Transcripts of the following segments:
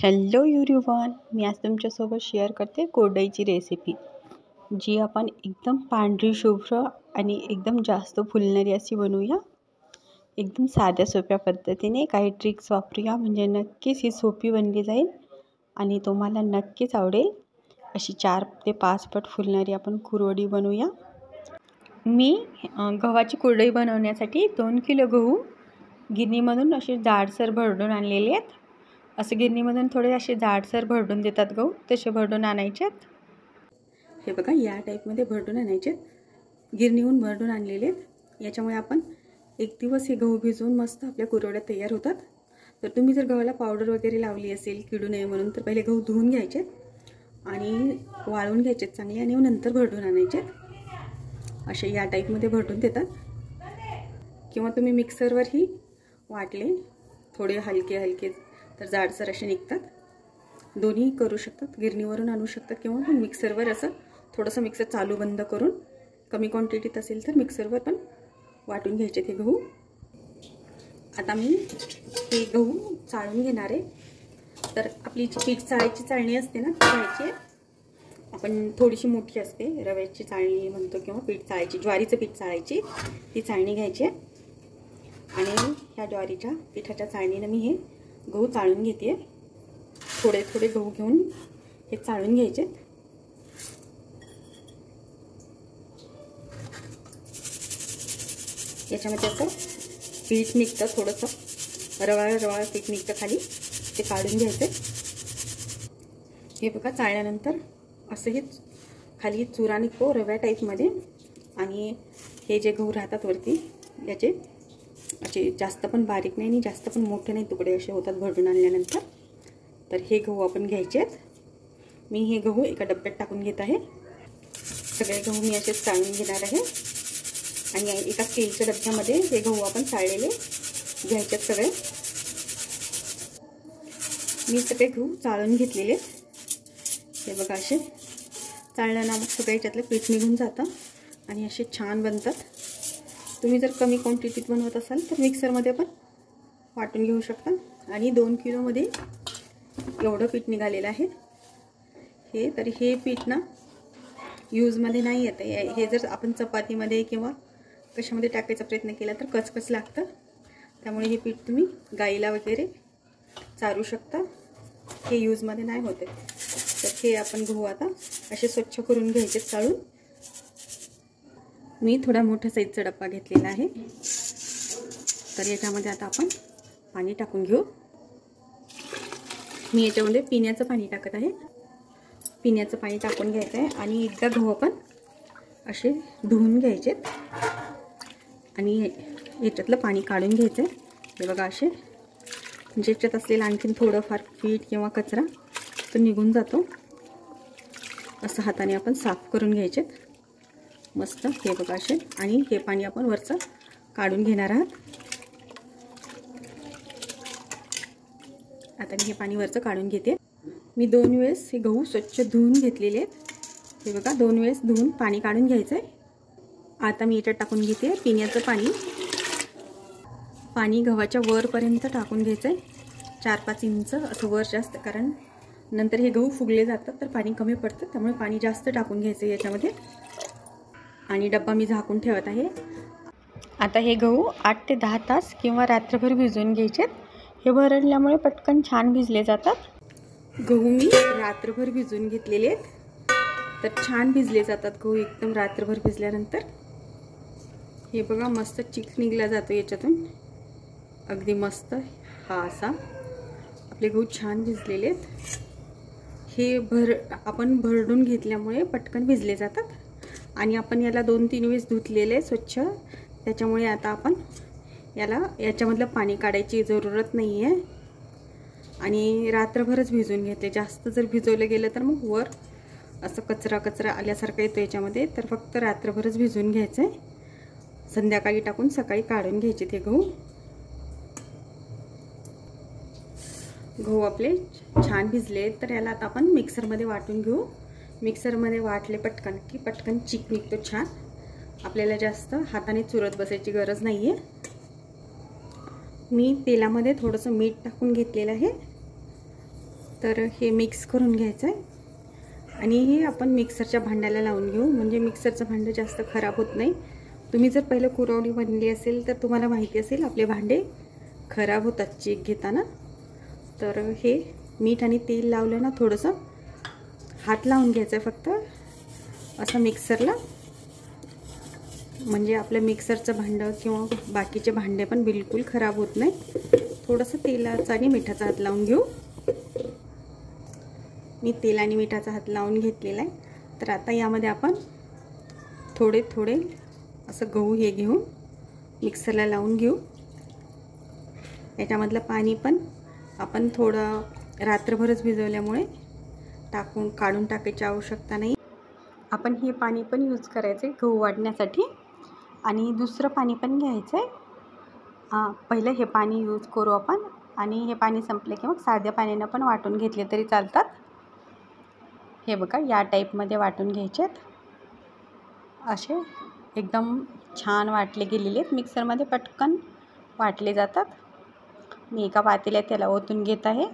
Hello everyone, मी आज तुमच्यासोबत share करते कुरडईची रेसिपी, जी आपण एकदम पांढरी शुभ्र आणि एकदम जास्त फुलणारी अशी बनवूया. एकदम साध्या सोप्या पद्धतीने काही ट्रिक्स वापरूया, म्हणजे नक्कीच ही सोपी बनली जाईल आणि तुम्हाला नक्कीच आवडेल. अशी 4 ते 5 पट फुलणारी आपण कुरवडी बनवूया. मी गव्हाची कुरडई बनवण्यासाठी 2 किलो गहू गिरणीमधून असे जाडसर भरडून आणलेले आहेत. असं गिरणीमधून थोडे असे जाडसर भरडून देतात गहू, तसे भरडून आणायचे आहेत. हे बघा, या टाईपमध्ये भरडून आणायचे आहेत. गिरणीहून भरडून आणलेले आहेत. याच्यामुळे आपण एक दिवस हे गहू भिजवून मस्त आपल्या कुरवड्या तयार होतात. तर तुम्ही जर गव्हाला पावडर वगैरे लावली असेल किडू नये म्हणून, तर पहिले गहू धुवून घ्यायचे आणि वाळून घ्यायचे चांगले आणि नंतर भरडून आणायचे. असे या टाईपमध्ये भरडून देतात. किंवा तुम्ही मिक्सरवरही वाटले थोडे हलके तर जाडसर असे निघतात. दोन्ही करू शकतात. गिरणीवरून आणू शकतात किंवा मिक्सरवर असं थोडंसं मिक्सर चालू बंद करून, कमी क्वांटिटीत असेल तर मिक्सरवर पण वाटून घ्यायचे ते गहू. आता मी हे गहू चाळून घेणार आहे. तर आपली जी पीठ चाळायची चाळणी असते ना, ती घ्यायची. आपण थोडीशी मोठी असते, रव्याची चाळणी म्हणतो किंवा पीठ चाळायची, ज्वारीचं पीठ चाळायची ती चाळणी घ्यायची. आणि ह्या ज्वारीच्या पिठाच्या चाळणीनं मी हे गहू चाळून घेते. थोडे गहू घेऊन हे चाळून घ्यायचे. याच्यामध्ये असं पीठ निघतं, थोडंसं रवाळ पीठ निघतं खाली, ते काढून घ्यायचं. हे बघा, चाळल्यानंतर असं हे खाली चुरा निघतो रव्या टाईपमध्ये. आणि हे जे गहू राहतात वरती, याचे असे जास्त पण बारीक नाही आणि जास्त पण मोठे नाही तुकडे असे होतात भरडून आणल्यानंतर. तर हे गहू आपण घ्यायचे आहेत. मी हे गहू एका डब्यात टाकून घेत आहे. सगळे गहू मी असेच चाळून घेणार आहे. आणि एका स्टीलच्या डब्यामध्ये हे गहू आपण चाळलेले घ्यायचे सगळे. मी सगळे गहू चाळून घेतलेले. हे बघा, असे चाळल्यानं मग सगळं याच्यातलं पीठ निघून जातं आणि असे छान बनतात. तुम्ही जर कमी क्वांटिटीत बनवत असाल तर मिक्सरमध्ये पण वाटून घेऊ शकता. आणि 2 किलोमध्ये एवढं पीठ निघालेलं आहे हे. तर हे पीठ ना यूजमध्ये नाही येतं. हे जर आपण चपातीमध्ये किंवा कशामध्ये टाकायचा प्रयत्न केला तर कचकच लागतं. त्यामुळे हे पीठ तुम्ही गाईला वगैरे चारू शकता. हे यूजमध्ये नाही होते. तर हे आपण गहू आता असे स्वच्छ करून घ्यायचे चाळून. मी थोडा मोठा साईजचा डब्बा घेतलेला आहे. तर याच्यामध्ये आता आपण पाणी टाकून घेऊ. मी याच्यामध्ये पिण्याचं पाणी टाकत आहे. पिण्याचं पाणी टाकून घ्यायचं आहे. आणि एकदा गहू आपण असे धुवून घ्यायचे आणि याच्यातलं पाणी काढून घ्यायचं आहे. हे बघा, असे म्हणजे याच्यात असलेलं आणखीन थोडंफार पीठ किंवा कचरा तो निघून जातो. असं हाताने आपण साफ करून घ्यायचे मस्त. हे बघा असे. आणि हे पाणी आपण वरचं काढून घेणार आहात. आता मी हे पाणी वरचं काढून घेते. मी 2 वेळेस हे गहू स्वच्छ धुवून घेतलेले आहेत. हे बघा, 2 वेळेस धुवून पाणी काढून घ्यायचं आहे. आता मी याच्यात टाकून घेते पिण्याचं पाणी. पाणी गव्हाच्या वरपर्यंत टाकून घ्यायचं आहे, 4-5 इंच असं वर जास्त, कारण नंतर हे गहू फुगले जातात तर पाणी कमी पडतं. त्यामुळे पाणी जास्त टाकून घ्यायचं याच्यामध्ये. आणि डब्बा मी झाकून ठेवत आहे. आता हे गहू 8 ते 10 तास किंवा रात्रभर भिजवून घ्यायचे. हे भरडल्यामुळे पटकन छान भिजले जातात. गहू मी रात्रभर भिजवून घेतलेले आहेत. तर छान भिजले जातात गहू एकदम रात्रभर भिजल्यानंतर. हे बघा, मस्त चिक निघला जातो याच्यातून, अगदी मस्त. हा असा आपले गहू छान भिजलेले आहेत. हे आपण भरडून घेतल्यामुळे पटकन भिजले जातात. आणि आपण याला 2-3 वेळेस धुतलेले स्वच्छ. त्याच्यामुळे आता आपण याच्यामधलं पाणी काढायची जरूरत नाही आहे. आणि रात्रभरच भिजवून घेतले. जास्त जर भिजवलं गेलं तर मग वर असं कचरा आल्यासारखं येतो याच्यामध्ये. तर फक्त रात्रभरच भिजवून घ्यायचं आहे. संध्याकाळी टाकून सकाळी काढून घ्यायचे ते गहू. गहू आपले छान भिजले. तर याला आता आपण मिक्सरमध्ये वाटून घेऊ. मिक्सरमध्ये वाटले पटकन की पटकन चिक निघतो छान. आपल्याला जास्त हाताने चुरत बसायची गरज नाही आहे. मी तेलामध्ये थोडंसं मीठ टाकून घेतलेलं आहे. तर हे मिक्स करून घ्यायचं आहे आणि हे आपण मिक्सरच्या भांड्याला लावून घेऊ, म्हणजे मिक्सरचं भांडं जास्त खराब होत नाही. तुम्ही जर पहिलं कुरवडी बनली असेल तर तुम्हाला माहिती असेल आपले भांडे खराब होतात चीक घेताना. तर हे मीठ आणि तेल लावलं ना, थोडंसं हात लावून घ्यायचं आहे फक्त असं मिक्सरला, म्हणजे आपलं मिक्सरचं भांडं किंवा बाकीचे भांडे पण बिलकुल खराब होत नाही. थोडंसं तेलाचा आणि मिठाचा हात लावून घेऊ. मी तेल आणि मिठाचा हात लावून घेतलेला आहे. तर आता यामध्ये आपण थोडे थोडे असं गहू हे घेऊन मिक्सरला लावून घेऊ. याच्यामधलं पाणी पण आपण थोडं रात्रभरच भिजवल्यामुळे काढून टाकायची आवश्यकता नाही. आपण हे पाणी पण यूज करायचं आहे गहू वाढण्यासाठी आणि दुसरं पाणी पण घ्यायचं आहे. पहिलं हे पाणी यूज करू आपण आणि हे पाणी संपले की मग साध्या पाण्यानं पण वाटून घेतले तरी चालतात. हे बघा, या टाईपमध्ये वाटून घ्यायचे आहेत. असे एकदम छान वाटले गेलेले आहेत. मिक्सरमध्ये पटकन वाटले जातात. मी एका पातेल्यात त्याला ओतून घेत आहे.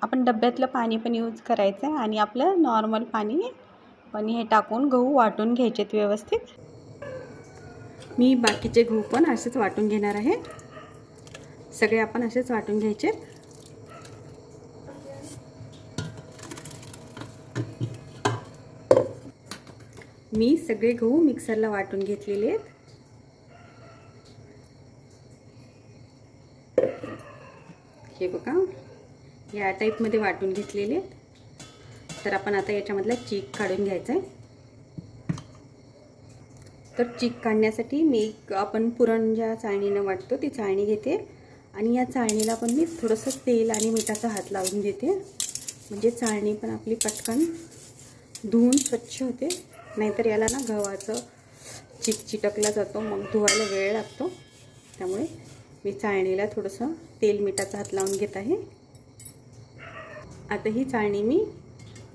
आपण डब्यातलं पाणी पण यूज करायचं आहे आणि आपलं नॉर्मल पाणी पण हे टाकून गहू वाटून घ्यायचेत व्यवस्थित. मी बाकीचे गहू पण असेच वाटून घेणार आहे. सगळे आपण असेच वाटून घ्यायचे. मी सगळे गहू मिक्सरला वाटून घेतलेले आहेत. हे बघा, या टाईपमध्ये वाटून घेतलेले आहेत. तर आपण आता याच्यामधला चीक काढून घ्यायचा आहे. तर चीक काढण्यासाठी आपण पुरण ज्या चाळणीनं वाटतो ती चाळणी घेते आणि या चाळणीला पण मी थोडंसं तेल आणि मिठाचा हात लावून देते, म्हणजे चाळणी पण आपली पटकन धुवून स्वच्छ होते. नाहीतर याला ना गव्हाचं चीक चिटकला जातो, मग धुवायला वेळ लागतो. त्यामुळे मी चाळणीला थोडंसं तेल मिठाचा हात लावून घेत आहे. आता ही चाळणी मी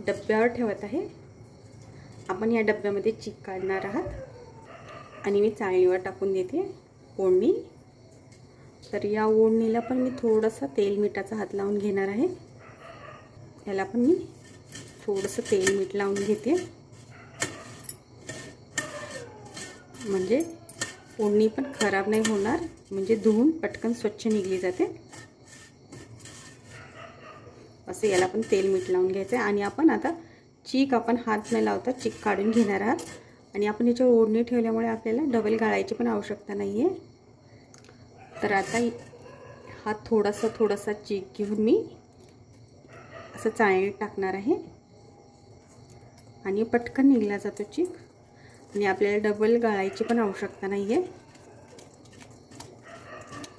डब्यावर ठेवत आहे. आपण या डब्यामध्ये चीक काढणार आहात आणि मी चाळणीवर टाकून देते ओढणी. तर या ओढणीला पण मी थोडंसं तेल मिठाचा हात लावून घेणार आहे. याला पण मी थोडंसं तेल मीठ लावून घेते, म्हणजे ओढणी पण खराब नाही होणार, म्हणजे धुवून पटकन स्वच्छ निघली जाते. असं याला पण तेल मीठ लावून घ्यायचं आहे. आणि आपण आता चीक आपण हात न लावता चीक काढून घेणार आहात आणि आपण याच्यावर ओढणी ठेवल्यामुळे आपल्याला डबल गाळायची पण आवश्यकता नाही आहे. तर आता हा थोडासा चीक घेऊन मी असं चाळणीत टाकणार आहे आणि पटकन निघला जातो चीक आणि आपल्याला डबल गाळायची पण आवश्यकता नाही आहे.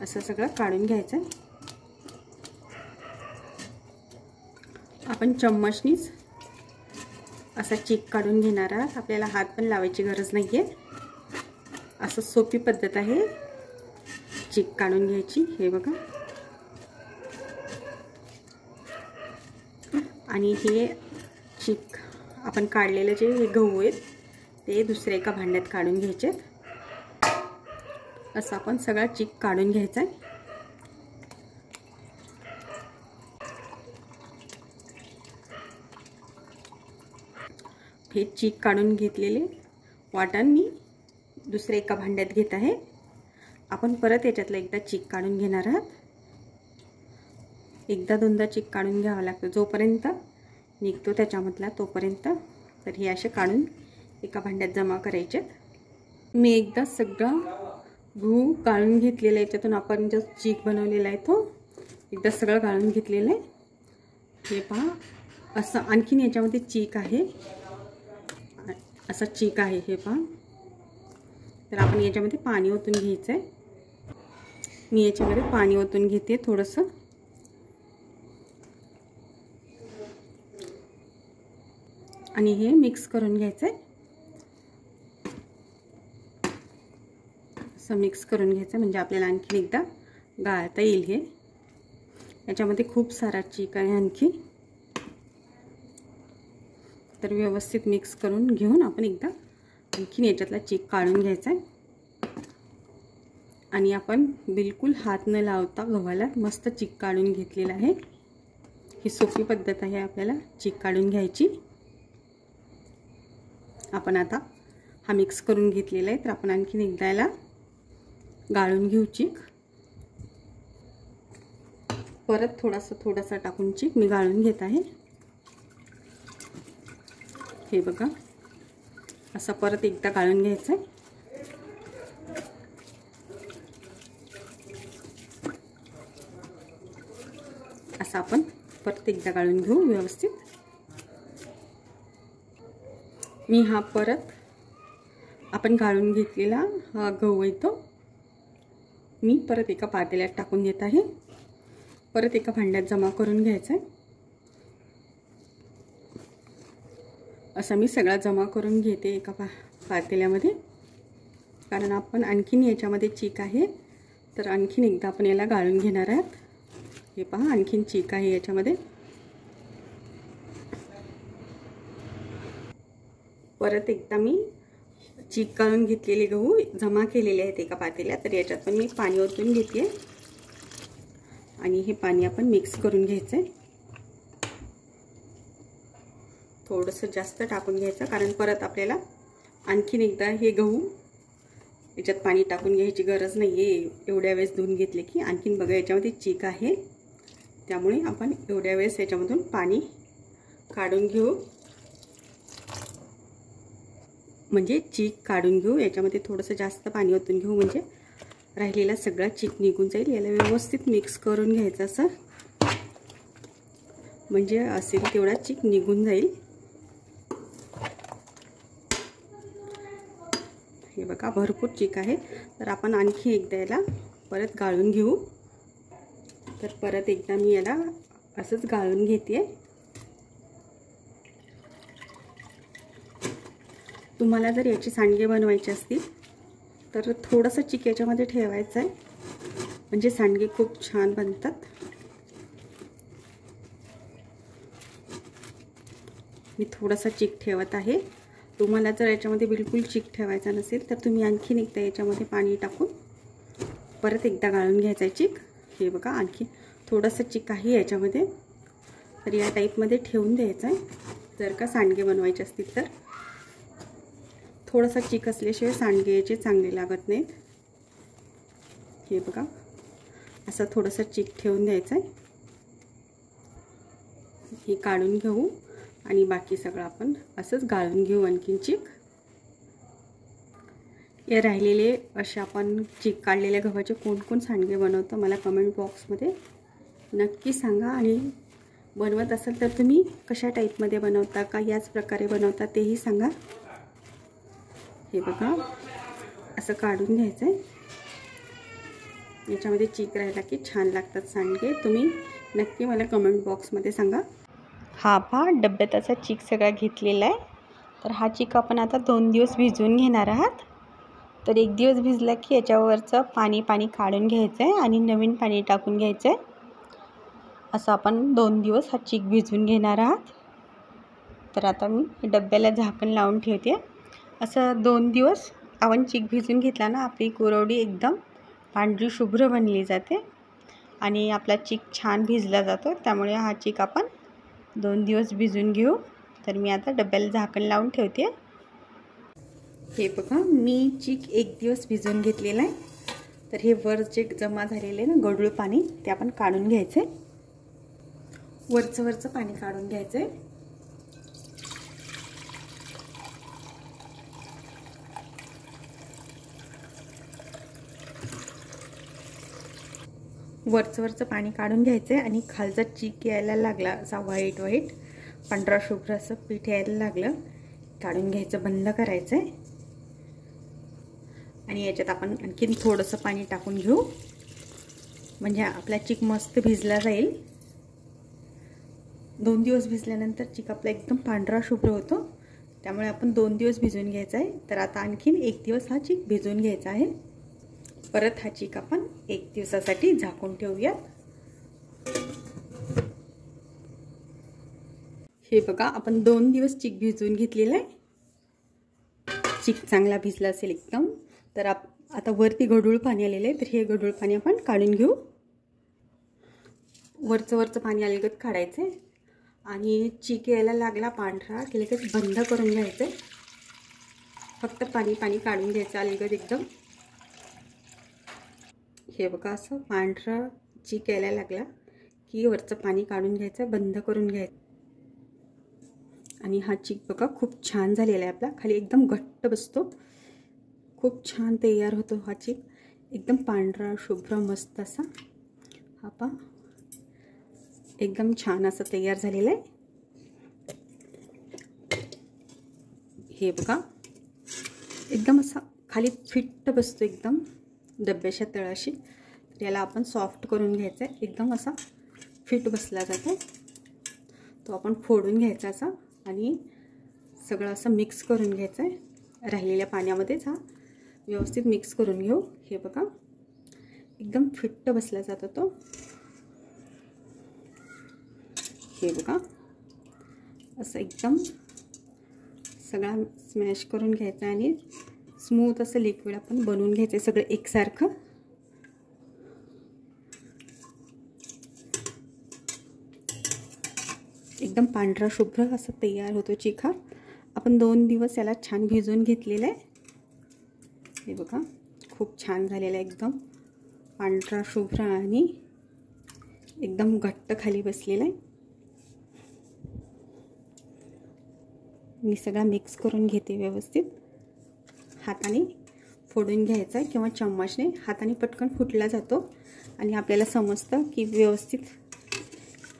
असं सगळं काढून घ्यायचं आहे. आपण चम्मचनीच असा चीक काढून घेणार आहात. आपल्याला हात पण लावायची गरज नाही आहे. असं सोपी पद्धत आहे चीक काढून घ्यायची. हे बघा, आणि हे चीक आपण काढलेले जे हे गहू आहेत ते दुसऱ्या एका भांड्यात काढून घ्यायचे. असं आपण सगळा चीक काढून घ्यायचा आहे. हे चीक काढून घेतलेले वाटण मी दुसऱ्या एका भांड्यात घेत आहे. आपण परत याच्यातला एकदा चीक काढून घेणार आहात. एकदा दोनदा चीक काढून घ्यावा लागतो, जोपर्यंत निघतो त्याच्यामधला तोपर्यंत. तर हे असे काढून एका भांड्यात जमा करायचे. मी एकदा सगळं गहू काढून घेतलेला आहे. याच्यातून आपण जो चीक बनवलेला आहे तो एकदा सगळं काढून घेतलेलं आहे. हे पहा, असं आणखीन याच्यामध्ये चीक आहे, असा चीक आहे. हे पहा, तर आपण याच्यामध्ये पाणी ओतून घ्यायचं आहे. मी याच्यामध्ये पाणी ओतून घेते थोडंसं. आणि हे मिक्स करून घ्यायचं आहे. असं मिक्स करून घ्यायचं म्हणजे आपल्याला आणखी एकदा गाळता येईल. हे याच्यामध्ये खूप सारा चीक आहे आणखी. तर व्यवस्थित मिक्स करून घेऊन आपण एकदा आणखीन याच्यातला चीक काढून घ्यायचा आहे. आणि आपण बिलकुल हात न लावता गव्हाला मस्त चीक काढून घेतलेला आहे. ही सोपी पद्धत आहे आपल्याला चीक काढून घ्यायची। आपण आता हा मिक्स करून घेतलेला आहे, तर आपण आणखीन एकदा याला गाळून घेऊ चीक। परत थोडासा टाकून चीक मी गाळून घेत आहे। हे बघा, असा परत एकदा गाळून घ्यायचा आहे। असा आपण परत एकदा गाळून घेऊ व्यवस्थित। मी हा परत आपण गाळून घेतलेला हा गहू आहे तो मी परत एका पातेल्यात टाकून घेत आहे। परत एका भांड्यात जमा करून घ्यायचा आहे। असं मी सगळा जमा करून घेते एका पातेल्यामध्ये, कारण आपण आणखीन याच्यामध्ये चीक आहे, तर आणखीन एकदा आपण याला गाळून घेणार आहोत। हे पहा, आणखीन चीक आहे याच्यामध्ये। परत एकदा मी चीक काढून घेतलेले गहू जमा केलेले आहेत एका पातेल्यात, तर याच्यात पण मी पाणी ओतून घेते आणि हे पाणी आपण मिक्स करून घ्यायचं आहे। थोडंसं जास्त टाकून घ्यायचं, कारण परत आपल्याला आणखीन एकदा हे गहू याच्यात पाणी टाकून घ्यायची गरज नाही आहे। एवढ्या वेळेस धुवून घेतले की आणखीन बघा याच्यामध्ये चीक आहे, त्यामुळे आपण एवढ्या वेळेस याच्यामधून पाणी काढून घेऊ, म्हणजे चीक काढून घेऊ। याच्यामध्ये थोडंसं जास्त पाणी ओतून घेऊ, म्हणजे राहिलेला सगळा चीक निघून जाईल। याला व्यवस्थित मिक्स करून घ्यायचं असं, म्हणजे असेल तेवढा चीक निघून जाईल। हे बघा, भरपूर चीक आहे, तर आपण आणखी एकदा याला परत गाळून घेऊ। तर परत एकदा मी याला असंच गाळून घेते। तुम्हाला जर याची सांडगे बनवायचे असतील तर थोडंसं चीक याच्यामध्ये ठेवायचं आहे, म्हणजे सांडगे खूप छान बनतात। मी थोडासा चीक ठेवत आहे। तुम्हाला जर याच्यामध्ये बिलकुल चीक ठेवायचा नसेल तर तुम्ही आणखीन एकदा याच्यामध्ये पाणी टाकून परत एकदा गाळून घ्यायचा चीक। हे बघा, आणखी थोडंसं चीक आहे याच्यामध्ये, तर या टाईपमध्ये ठेवून द्यायचं आहे जर का सांडगे बनवायचे असतील तर। थोडासा चीक असल्याशिवाय सांडगे याचे चांगले लागत नाहीत। हे बघा, असं थोडंसं चीक ठेवून द्यायचं आहे। हे काढून घेऊ आणि बाकी सगळं आपण असंच गाळून घेऊ आणखीन चीक। हे राहिलेले असे आपण चीक काढलेल्या गव्हाचे कोण कोण सांडगे बनवतं मला कमेंट बॉक्समध्ये नक्की सांगा, आणि बनवत असाल तर तुम्ही कशा टाईपमध्ये बनवता का याच प्रकारे बनवता तेही सांगा। हे बघा, असं काढून घ्यायचं आहे। याच्यामध्ये चीक राहिला की छान लागतात सांडगे, तुम्ही नक्की मला कमेंट बॉक्समध्ये सांगा। हा पहा, डब्यात असा चीक सगळा घेतलेला आहे, तर हा चीक आपण आता 2 दिवस भिजवून घेणार आहात। तर 1 दिवस भिजला की याच्यावरचं पाणी काढून घ्यायचं आहे आणि नवीन पाणी टाकून घ्यायचं आहे। असं आपण 2 दिवस हा चीक भिजवून घेणार आहात। तर आता मी डब्याला झाकण लावून ठेवते। असं 2 दिवस आपण चीक भिजवून घेतला ना, आपली कुरवडी एकदम पांढरी शुभ्र बनली जाते आणि आपला चीक छान भिजला जातो। त्यामुळे हा चीक आपण 2 दिवस भिजवून घेऊ। तर मी आता डब्याला झाकण लावून ठेवते। हे बघा, मी चीक 1 दिवस भिजवून घेतलेला आहे। तर हे वर जे जमा झालेले ना गढूळ पाणी ते आपण काढून घ्यायचं आहे। वरचं पाणी काढून घ्यायचं आहे। वरचं पाणी काढून घ्यायचं आहे आणि खालचा चीक यायला लागला असा व्हाईट पांढरा शुभ्र असं पीठ यायला लागलं, काढून घ्यायचं, बंद करायचं आहे। आणि याच्यात आपण आणखीन थोडंसं पाणी टाकून घेऊ, म्हणजे आपला चीक मस्त भिजला जाईल। 2 दिवस भिजल्यानंतर चीक आपला एकदम पांढरा शुभ्र होतो, त्यामुळे आपण 2 दिवस भिजवून घ्यायचा आहे। तर आता आणखीन 1 दिवस हा चीक भिजवून घ्यायचा आहे। परत हा चीक आपण 1 दिवसासाठी झाकून ठेवूया। हे बघा, आपण 2 दिवस चीक भिजवून घेतलेला आहे। चीक चांगला भिजला असेल एकदम, तर आता वरती गढूळ पाणी आलेलं आहे, तर हे गढूळ पाणी आपण काढून घेऊ। वरचं पाणी अलगद काढायचं आणि चीक यायला लागला पांढरा की लगेच बंद करून घ्यायचं. फक्त पाणी काढून घ्यायचं अलगद एकदम. हे बघा असं पांढरा चीक यायला लागला की वरचं पाणी काढून घ्यायचं, बंद करून घ्यायचं. आणि हा चीक बघा खूप छान झालेला आहे आपला. खाली एकदम घट्ट बसतो, खूप छान तयार होतो हा चीक. एकदम पांढरा शुभ्र मस्त असा हा पा एकदम छान असं तयार झालेलं आहे. हे बघा एकदम असा खाली फिट्ट बसतो एकदम डब्याच्या तळाशी. तर याला आपण सॉफ्ट करून घ्यायचं आहे. एकदम असा फिट बसला जातो तो आपण फोडून घ्यायचा असा आणि सगळं असं मिक्स करून घ्यायचं आहे. राहिलेल्या पाण्यामध्येच हा व्यवस्थित मिक्स करून घेऊ. हे बघा एकदम फिट्ट बसला जातो तो. हे बघा असं एकदम सगळा स्मॅश करून घ्यायचा आणि स्मूथ असं लिक्विड आपण बनवून घ्यायचं सगळं एकसारखं. एकदम पांढरा शुभ्र असं तयार होतो चीक हा. आपण 2 दिवस याला छान भिजवून घेतलेलं आहे. हे बघा खूप छान झालेलं आहे, एकदम पांढरा शुभ्र आणि एकदम घट्ट खाली बसलेला आहे. मी सगळा मिक्स करून घेते व्यवस्थित. हाताने फोडून घ्यायचा आहे किंवा चम्मचने. हाताने पटकन फुटला जातो आणि आपल्याला समजतं की व्यवस्थित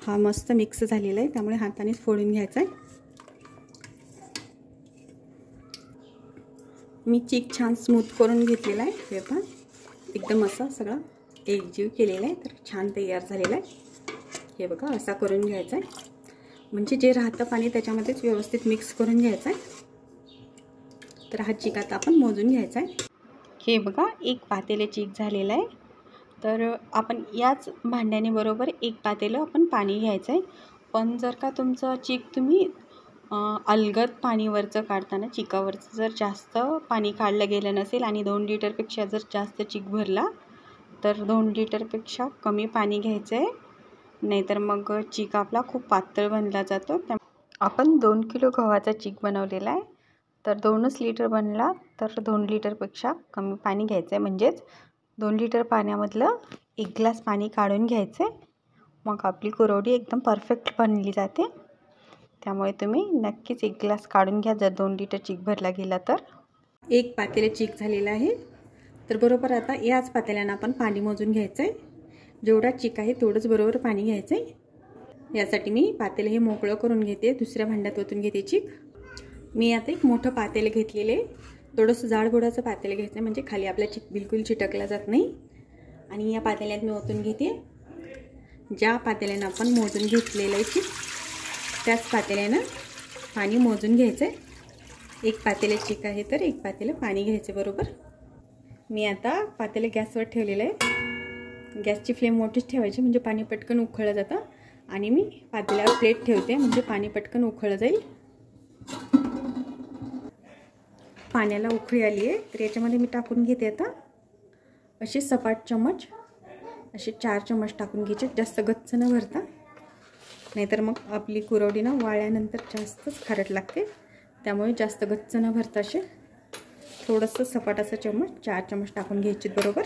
हा मस्त मिक्स झालेला आहे, त्यामुळे हातानेच फोडून घ्यायचा आहे. मी चीक छान स्मूथ करून घेतलेला आहे. हे पण एकदम असा सगळा एकजीव केलेला आहे, तर छान तयार झालेला आहे. हे बघा असा करून घ्यायचा आहे, म्हणजे जे राहतं पाणी त्याच्यामध्येच व्यवस्थित मिक्स करून घ्यायचं आहे. तर हा चीक आता आपण मोजून घ्यायचा आहे. हे बघा 1 पातेले चीक झालेला आहे. तर आपण याच भांड्याने बरोबर 1 पातेलं आपण पाणी घ्यायचं आहे. पण जर का तुमचं चीक तुम्ही अलगद पाणीवरचं काढताना चिकावरचं जर जास्त पाणी काढलं गेलं नसेल आणि 2 लिटरपेक्षा जर जास्त चीक भरला तर 2 लिटरपेक्षा कमी पाणी घ्यायचं आहे. नाहीतर मग चीक आपला खूप पातळ बनला जातो. आपण 2 किलो गव्हाचा चीक बनवलेला आहे, तर 2च लिटर बनला तर 2 लिटरपेक्षा कमी पाणी घ्यायचं आहे. म्हणजेच 2 लिटर पाण्यामधलं 1 ग्लास पाणी काढून घ्यायचं आहे. मग आपली कुरवडी एकदम परफेक्ट बनली जाते. त्यामुळे तुम्ही नक्कीच 1 ग्लास काढून घ्या जर 2 लिटर चीक भरला गेला तर. 1 पातेले चीक झालेला आहे. तर बरोबर आता याच पातेल्यानं आपण पाणी मोजून घ्यायचं आहे. जेवढा चीक आहे तेवढंच बरोबर पाणी घ्यायचं आहे. यासाठी मी पातेलं हे मोकळं करून घेते, दुसऱ्या भांड्यात ओतून घेते चीक. मी आता एक मोठं पातेलं घेतलेलं आहे. थोडंसं जाडबुडाचं पातेलं घ्यायचं आहे, म्हणजे खाली आपला चीक बिलकुल चिटकला जात नाही. आणि या पातेल्यात मी ओतून घेते. ज्या पातेल्यानं आपण मोजून घेतलेलं आहे चीक त्याच पातेल्यानं पाणी मोजून घ्यायचं आहे. 1 पातेलं चीक आहे तर 1 पातेलं पाणी घ्यायचं बरोबर. मी आता पातेलं गॅसवर ठेवलेलं आहे. गॅसची फ्लेम मोठीच ठेवायची, म्हणजे पाणी पटकन उकळलं जातं. आणि मी पातेल्यावर प्लेट ठेवते, म्हणजे पाणी पटकन उकळलं जाईल. पाण्याला उकळी आली आहे, तर याच्यामध्ये मी टाकून घेते आता असे सपाट चम्मच, असे 4 चम्मच टाकून घ्यायचे, जास्त गच्च न भरता. नाहीतर मग आपली कुरवडी ना वाळल्यानंतर जास्तच खारट लागते. त्यामुळे जास्त गच्च न भरता असे थोडंसं सपाट असं चम्मच 4 चम्मच टाकून घ्यायचे बरोबर.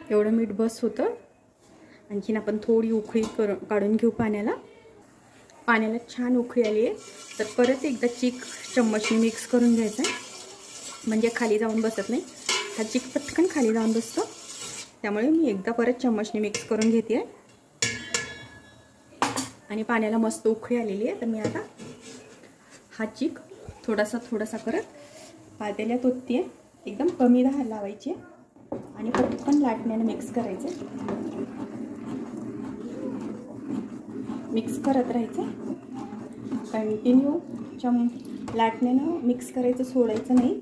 एवढं मीठ बस होतं. आणखीन आपण थोडी उकळी काढून घेऊ पाण्याला. पाण्याला छान उकळी आली आहे, तर परत एकदा चीक चम्मचने मिक्स करून घ्यायचा आहे, म्हणजे खाली जाऊन बसत नाही. हा चीक पटकन खाली जाऊन बसतो, त्यामुळे मी एकदा परत चम्मचने मिक्स करून घेते आहे. आणि पाण्याला मस्त उकळी आलेली आहे, तर मी आता हा चीक थोडासा करत पातेल्यात ओतते आहे. एकदम कमी धार लावायची आहे आणि पटकन लाटण्याने मिक्स करायचं. मिक्स करत राहायचं कंटिन्यू. लाटण्यानं मिक्स करायचं, सोडायचं नाही,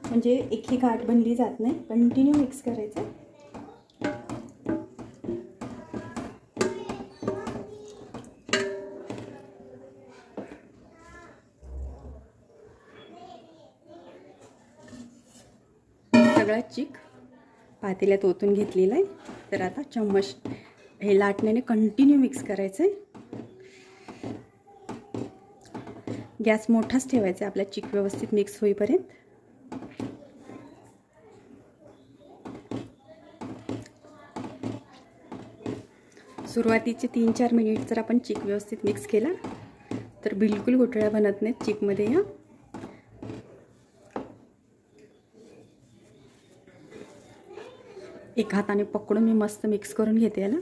म्हणजे एकही गाठ बनली जात नाही. कंटिन्यू मिक्स करायचं. सगळा चीक पातेल्यात ओतून घेतलेलं आहे. तर आता चम्मच हे लाटण्याने कंटिन्यू मिक्स करायचं आहे. गॅस मोठाच ठेवायचा आहे आपल्या चिक व्यवस्थित मिक्स होईपर्यंत. सुरुवातीचे 3-4 मिनिट जर आपण चिक व्यवस्थित मिक्स केला तर बिलकुल गुठळ्या बनत नाहीत चिकमध्ये. या एक हाताने पकडून मी मस्त मिक्स करून घेते याला.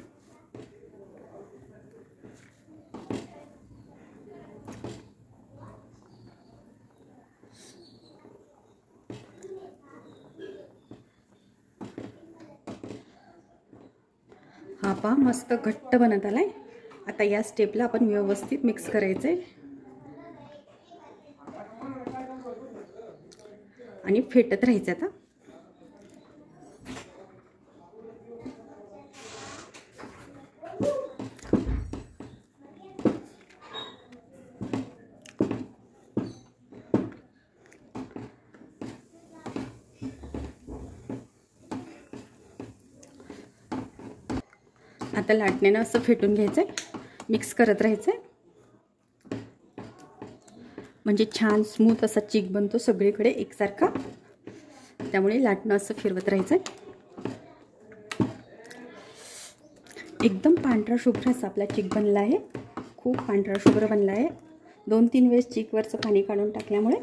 हा पहा मस्त घट्ट बनत आलाय. आता या स्टेपला आपण व्यवस्थित मिक्स करायचंय आणि फेटत राहायचं. आता आता लाटण्यानं असं फेटून घ्यायचं आहे, मिक्स करत राहायचं आहे. म्हणजे छान स्मूथ असा चिक बनतो सगळीकडे एकसारखा. त्यामुळे लाटणं असं फिरवत राहायचं आहे. एकदम पांढरा शुभ्र असा आपला चिक बनला आहे. खूप पांढरा शुभ्र बनला आहे. 2-3 वेळेस चिकवरचं पाणी काढून टाकल्यामुळे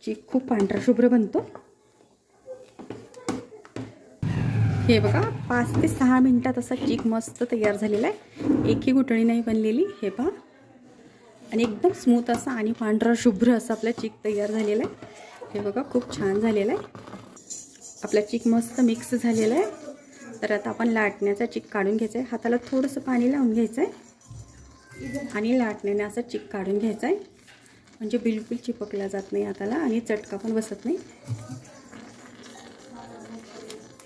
चिक खूप पांढरा शुभ्र बनतो. हे बघा 5 ते 6 मिनिटात असा चिक मस्त तयार झालेला आहे. एकही गुठळी नाही बनलेली. हे पहा आणि एकदम स्मूथ असा आणि पांढरा शुभ्र असा आपला चिक तयार झालेला आहे. हे बघा खूप छान झालेला आहे. आपला चिक मस्त मिक्स झालेला आहे. तर आता आपण लाटण्याचा चिक काढून घ्यायचा आहे. हाताला थोडंसं पाणी लावून घ्यायचं आहे आणि लाटण्याने असं चिक काढून घ्यायचं आहे. म्हणजे बिलकुल चिपकला जात नाही हाताला आणि चटका पण बसत नाही.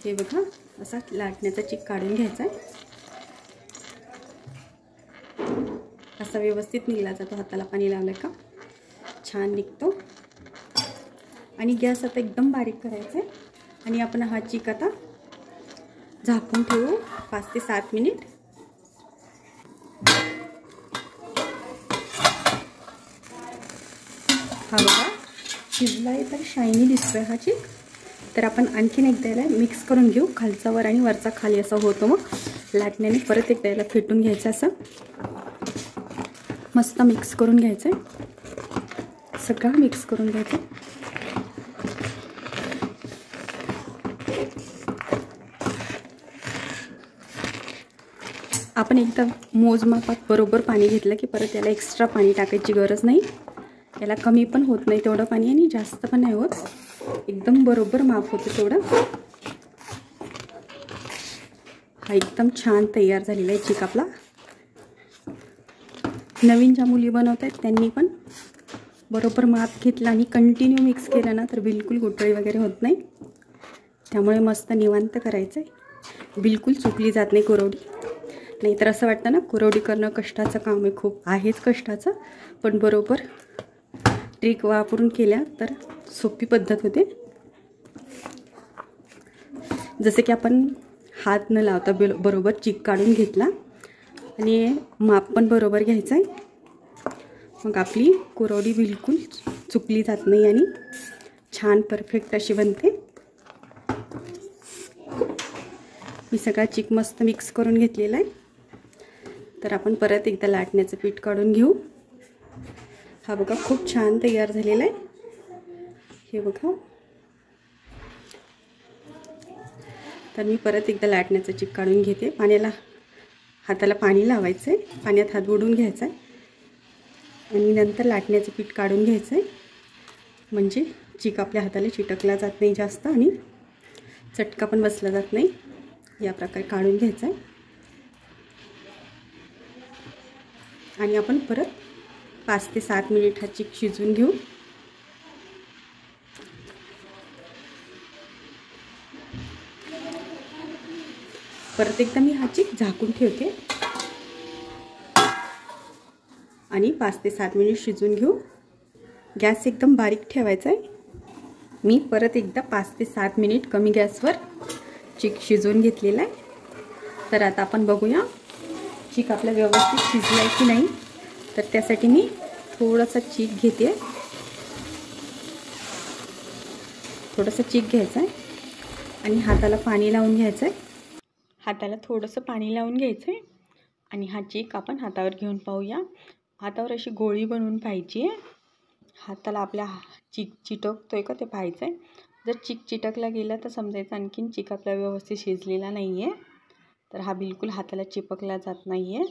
हे बघा असा लाटण्याचा चिक काढून घ्यायचा आहे. असा व्यवस्थित निघला जातो. हाताला पाणी लावलं का छान निघतो. आणि गॅस आता एकदम बारीक करायचा आहे आणि आपण हा चिक आता झाकून ठेवू 5 ते 7 मिनिट. हा बघा शिजला आहे तर शायनी दिसतोय हा चिक. तर आपण आणखीन एकदा याला मिक्स करून घेऊ. खालचा वर आणि वरचा खाली असं होतं. मग लाटण्याने परत एकदा याला फेटून घ्यायचं. असं मस्त मिक्स करून घ्यायचं आहे. सगळं मिक्स करून घ्यायचं. आपण एकदा मोजमापात बरोबर पाणी घेतलं की परत याला एक्स्ट्रा पाणी टाकायची गरज नाही. याला कमी पण होत नाही तेवढं पाणी आणि जास्त पण नाही होत. एकदम बरोबर माप होतं तेवढं. हा एकदम छान तयार झालेला आहे चिक आपला. नवीन ज्या मुली बनवत आहेत त्यांनी पण बरोबर माप घेतलं आणि कंटिन्यू मिक्स केलं ना तर बिलकुल गुठळी वगैरे होत नाही. त्यामुळे मस्त निवांत करायचं आहे. बिलकुल चुकली जात नाही कुरवडी. नाहीतर असं वाटतं ना कुरवडी करणं कष्टाचं काम आहे. खूप आहेच कष्टाचं, पण बरोबर ट्रिक वापरून केल्या तर सोपी पद्धत होते. जसे की आपण हात न लावता बरोबर चिक काढून घेतला आणि माप पण बरोबर घ्यायचं आहे. मग आपली कुरवडी बिलकुल चुकली जात नाही आणि छान परफेक्ट अशी बनते. मी सगळा चिक मस्त मिक्स करून घेतलेला आहे. तर आपण परत एकदा लाटण्याचं पीठ काढून घेऊ. हा बघा खूप छान तयार झालेला आहे. हे बघा. तर मी परत एकदा लाटण्याचं चिक काढून घेते. हाताला पाणी लावायचं आहे. पाण्यात हात बुडवून घ्यायचा आहे आणि नंतर लाटण्याचं पीठ काढून घ्यायचं आहे. म्हणजे चिक आपल्या हाताला चिटकला जात नाही जास्त आणि चटका पण बसला जात नाही. या प्रकारे काढून घ्यायचं आहे आणि आपण परत 5 ते 7 मिनिट हा चिक शिजवून घेऊ. परत एकदा मी हा चिक झाकून ठेवते आणि 5 ते 7 मिनिट शिजवून घेऊ. गॅस एकदम बारीक ठेवायचा आहे. मी परत एकदा 5 ते 7 मिनिट कमी गॅसवर चीक शिजवून घेतलेला आहे। तर आता आपण बघूया चीक आपला व्यवस्थित शिजला आहे की नाही। तर त्यासाठी मी थोडासा चीक घेते, थोडासा चीक घ्यायचा आहे आणि हाताला पाणी लावून घ्यायचं आहे। हाताला थोडंसं पाणी लावून घ्यायचं आहे आणि हा चीक आपण हातावर घेऊन पाहूया। हातावर अशी गोळी बनवून पाहिजे, हाताला आपल्या चीक चिटकतोय का ते पाहायचं आहे। जर चीक चिटकला गेला तर समजायचं आणखीन चीक आपला व्यवस्थित शिजलेला नाही आहे। तर हा बिलकुल हाताला चिपकला जात नाही आहे।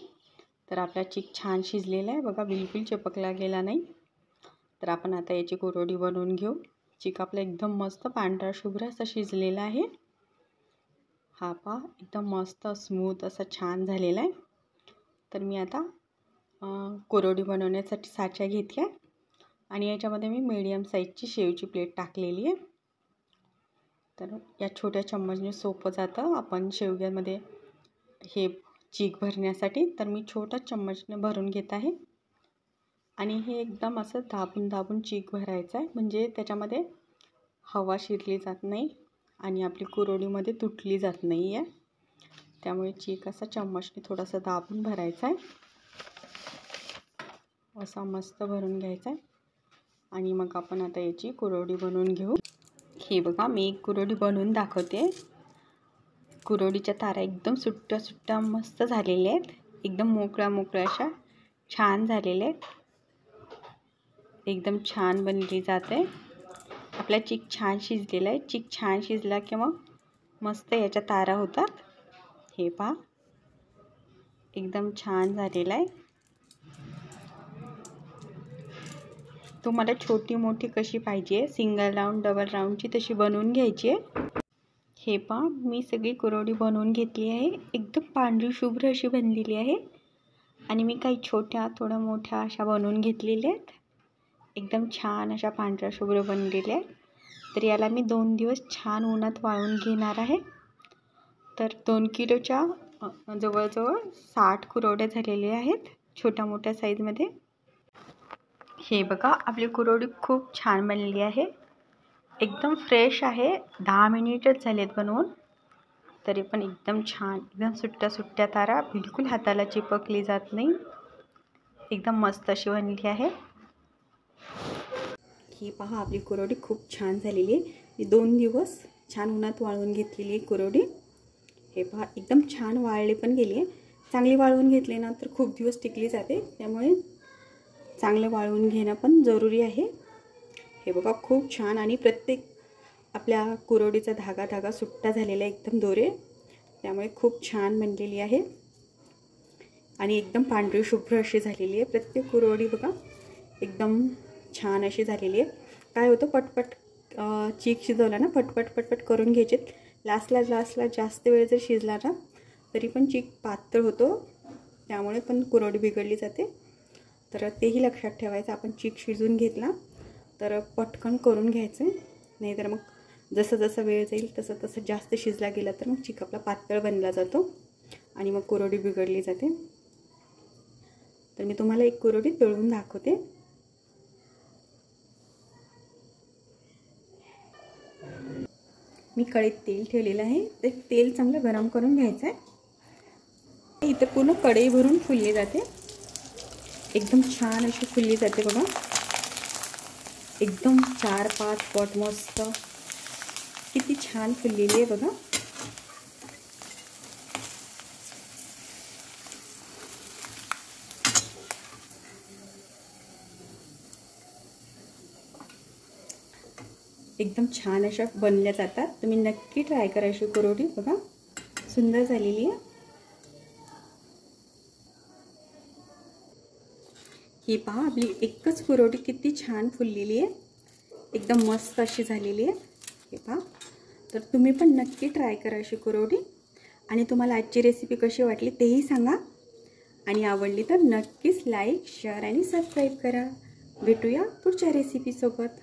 तर आपला चीक छान शिजलेला आहे बघा, बिलकुल चिपकला गेला नाही। तर आपण आता याची कुरवडी बनवून घेऊ। चीक आपला एकदम मस्त पांढरा शुभ्र असा शिजलेला आहे। हा पहा एकदम मस्त स्मूथ असा छान झालेला आहे। तर मी आता कुरवडी बनवण्यासाठी साचा घेतला आणि याच्यामध्ये मी मीडियम साईजची शेवची प्लेट टाकलेली आहे। तर या छोट्या चम्मचने सोपं जातं आपण शेवग्यामध्ये हे चीक भरण्यासाठी। तर मी छोट्या चम्मचने भरून घेत आहे आणि हे एकदम असं दाबून दाबून चीक भरायचं आहे, म्हणजे त्याच्यामध्ये हवा शिरली जात नाही आणि आपली कुरवडीमध्ये तुटली जात नाही आहे। त्यामुळे चीक असा चम्मचने थोडासा दाबून भरायचा आहे, असा मस्त भरून घ्यायचा आहे आणि मग आपण आता याची कुरवडी बनवून घेऊ। हे बघा मी एक कुरवडी बनवून दाखवते। कुरवडीच्या तारा एकदम सुट्ट्या सुट्ट्या मस्त झालेल्या आहेत, एकदम मोकळ्या मोकळ्या अशा छान झालेल्या आहेत, एकदम छान बनली जाते। आपला चीक छान शिजलेला आहे। चीक छान शिजला की मग मस्त याच्या तारा होतात। हे पहा एकदम छान झालेला आहे। तुम्हाला छोटी मोठी कशी पाहिजे, सिंगल राऊंड डबल राऊंडची तशी बनवून घ्यायची आहे। हे पहा मी सगळी कुरवडी बनवून घेतली आहे, एकदम पांढरी शुभ्र अशी बनलेली आहे आणि मी काही छोट्या थोड्या मोठ्या अशा बनवून घेतलेल्या आहेत, एकदम छान अशा पांढऱ्या शुभ्र बनलेल्या आहेत। तर याला मी 2 दिवस छान उन्हात वाळवून घेणार आहे। तर 2 किलोच्या जवळजवळ 60 कुरवड्या झालेल्या आहेत छोट्या मोठ्या साईजमध्ये। हे बघा आपली कुरवडी खूप छान बनली आहे, एकदम फ्रेश आहे। 10 मिनिटच झालेत बनवून, तरी पण एकदम छान, एकदम सुट्ट्या सुट्ट्या तारा, बिलकुल हाताला चिपकली जात नाही, एकदम मस्त अशी बनली आहे। ही पहा आपली कुरवडी खूप छान झालेली आहे। 2 दिवस छान उन्हात वाळवून घेतलेली आहे कुरवडी। हे पहा एकदम छान वाळली पण गेली आहे। चांगली वाळवून घेतली ना तर खूप दिवस टिकली जाते, त्यामुळे चांगलं वाळवून घेणं पण जरुरी आहे। हे बघा खूप छान, आणि प्रत्येक आपल्या कुरवडीचा धागा धागा सुट्टा झालेला एकदम दोरे, त्यामुळे खूप छान बनलेली आहे आणि एकदम पांढरी शुभ्र अशी झालेली आहे। प्रत्येक कुरवडी बघा एकदम छान अशी झालेली आहे। काय होतं पटपट चीक शिजवला ना पटपट पटपट करून घ्यायचे, लास्टला जास्त वेळ जर शिजला ना तरी पण चीक पातळ होतो, त्यामुळे पण कुरवडी बिघडली जाते। तर तेही लक्षात ठेवायचं, आपण चीक शिजवून घेतला तर पटकन करून घ्यायचं, नाहीतर मग जसं जसं वेळ जाईल तसं तसं जास्त शिजला गेला तर मग चीक आपला पातळ बनला जातो आणि मग कुरवडी बिघडली जाते। तर मी तुम्हाला एक कुरवडी तळून दाखवते। मी कढईत तेल ठेवलेलं आहे, ते तेल चांगलं गरम करून घ्यायचं आहे। इथे पूर्ण कढई भरून फुलली जाते, एकदम छान अशी फुलली जाते बघा, एकदम 4-5 पट मस्त किती छान फुललेली आहे बघा। एकदम छान अशा बनल्या जातात, तुम्ही नक्की ट्राय करा अशी कुरवडी बघा, सुंदर झालेली आहे। ही पहा आपली एकच कुरवडी किती छान फुललेली आहे, एकदम मस्त अशी झालेली आहे। हे पहा, तर तुम्ही पण नक्की ट्राय करा अशी कुरवडी, आणि तुम्हाला आजची रेसिपी कशी वाटली तेही सांगा, आणि आवडली तर नक्कीच लाईक शेअर आणि सबस्क्राईब करा। भेटूया पुढच्या रेसिपीसोबत।